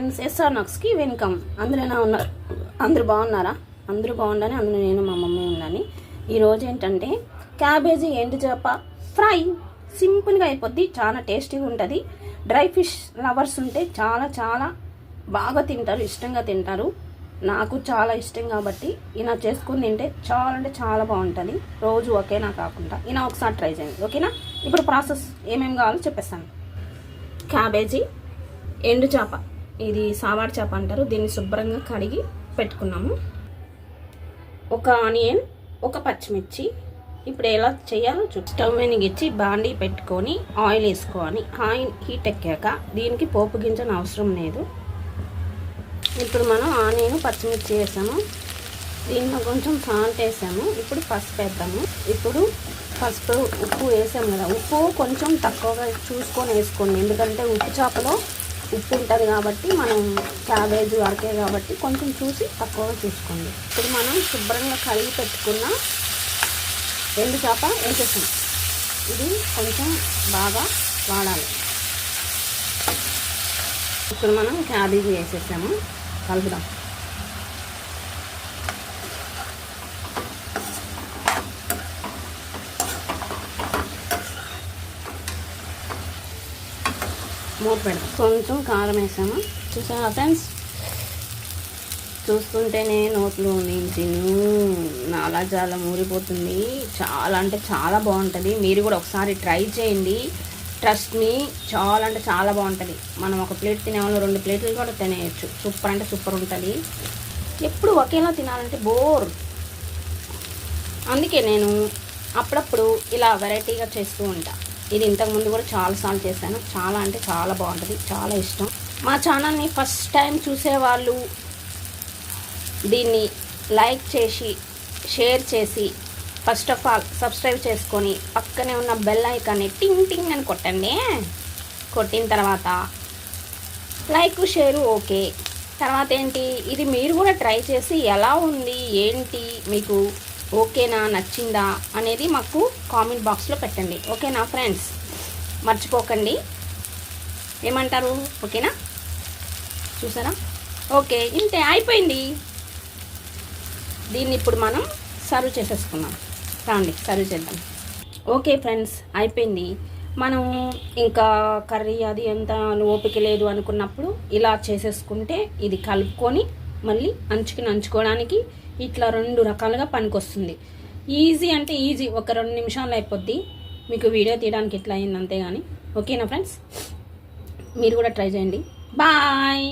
SR నాక్స్కి welcome. అందరూ ఉన్నారు, అందరూ బాగున్నారా? అందరూ బాగుండని అందులో నేను మా మమ్మీ ఉన్నాను. ఈరోజు ఏంటంటే క్యాబేజీ ఎండు చేప ఫ్రై. సింపుల్గా అయిపోద్ది, చాలా టేస్టీగా ఉంటుంది. డ్రై ఫిష్ లవర్స్ ఉంటే చాలా చాలా బాగా తింటారు, ఇష్టంగా తింటారు. నాకు చాలా ఇష్టం కాబట్టి ఇలా చేసుకుని తింటే చాలా అంటే చాలా బాగుంటుంది. రోజు ఒకేనా కాకుండా ఇలా ఒకసారి ట్రై చేయండి, ఓకేనా? ఇప్పుడు ప్రాసెస్ ఏమేమి కావాలో చెప్పేస్తాను. క్యాబేజీ, ఎండు చేప, ఇది సావాడు చేప అంటారు. దీన్ని శుభ్రంగా కడిగి పెట్టుకున్నాము. ఒక ఆనియన్, ఒక పచ్చిమిర్చి. ఇప్పుడు ఎలా చేయాలో స్టవ్ వెలిగించి బాండీ పెట్టుకొని ఆయిల్ వేసుకోవాలి. ఆయిల్ హీట్ ఎక్కాక దీనికి పోపు గింజన అవసరం లేదు. ఇప్పుడు మనం ఆనియన్, పచ్చిమిర్చి వేసాము. దీంట్లో కొంచెం సాల్ట్ వేసాము. ఇప్పుడు పసుపు వేద్దాము. ఇప్పుడు పసుపు, ఉప్పు వేసాము కదా, ఉప్పు కొంచెం తక్కువగా చూసుకొని వేసుకోండి. ఎందుకంటే ఉప్పు చేపలో ఉప్పు ఉంటుంది కాబట్టి, మనం క్యాబేజీ వరకే కాబట్టి కొంచెం చూసి తక్కువగా చూసుకోండి. ఇప్పుడు మనం శుభ్రంగా కడిగి పెట్టుకున్న ఎండు చేప వేసేసాం. ఇది కొంచెం బాగా వాడాలి. ఇప్పుడు మనం క్యాబేజీ వేసేసాము, కలుపుదాం. మూత పెడతాం. కొంచెం కారం వేసాము. చూసారా ఫ్రెండ్స్, చూస్తుంటేనే నోట్లో నుంచి నాలాజాలం ఊరిపోతుంది. చాలా అంటే చాలా బాగుంటుంది. మీరు కూడా ఒకసారి ట్రై చేయండి. ట్రస్ట్ మీ, చాలా అంటే చాలా బాగుంటుంది. మనం ఒక ప్లేట్ తినేవాళ్ళు 2 ప్లేట్లు కూడా తినేయచ్చు. సూపర్ అంటే సూపర్ ఉంటుంది. ఎప్పుడు ఒకేలా తినాలంటే బోర్. అందుకే నేను అప్పుడప్పుడు ఇలా వెరైటీగా చేస్తూ ఉంటాను. ఇది ఇంతకుముందు కూడా చాలాసార్లు చేశాను. చాలా అంటే చాలా బాగుంటుంది, చాలా ఇష్టం. మా ఛానల్ని ఫస్ట్ టైం చూసేవాళ్ళు దీన్ని లైక్ చేసి, షేర్ చేసి, ఫస్ట్ ఆఫ్ ఆల్ సబ్స్క్రైబ్ చేసుకొని పక్కనే ఉన్న బెల్ ఐకాన్ని టింగ్ టింగ్ అని కొట్టండి. కొట్టిన తర్వాత లైక్, షేరు ఓకే. తర్వాత ఏంటి, ఇది మీరు కూడా ట్రై చేసి ఎలా ఉంది, ఏంటి, మీకు ఓకేనా, నచ్చిందా అనేది మాకు కామెంట్ బాక్స్లో పెట్టండి, ఓకేనా ఫ్రెండ్స్? మర్చిపోకండి. ఏమంటారు? ఓకేనా? చూసారా? ఓకే, ఇంతే, అయిపోయింది. దీన్ని ఇప్పుడు మనం సర్వ్ చేసేసుకున్నాం. రండి సర్వ్ చేద్దాం. ఓకే ఫ్రెండ్స్, అయిపోయింది. మనం ఇంకా కర్రీ అది ఎంత ఓపిక లేదు అనుకున్నప్పుడు ఇలా చేసేసుకుంటే ఇది కలుపుకొని మళ్ళీ నంచుకోవడానికి ఇట్లా 2 రకాలుగా పనికొస్తుంది. ఈజీ అంటే ఈజీ, ఒక 2 నిమిషాలు అయిపోద్ది. మీకు వీడియో తీయడానికి ఇట్లా అయింది అంతే. కానీ ఓకేనా ఫ్రెండ్స్, మీరు కూడా ట్రై చేయండి. బాయ్.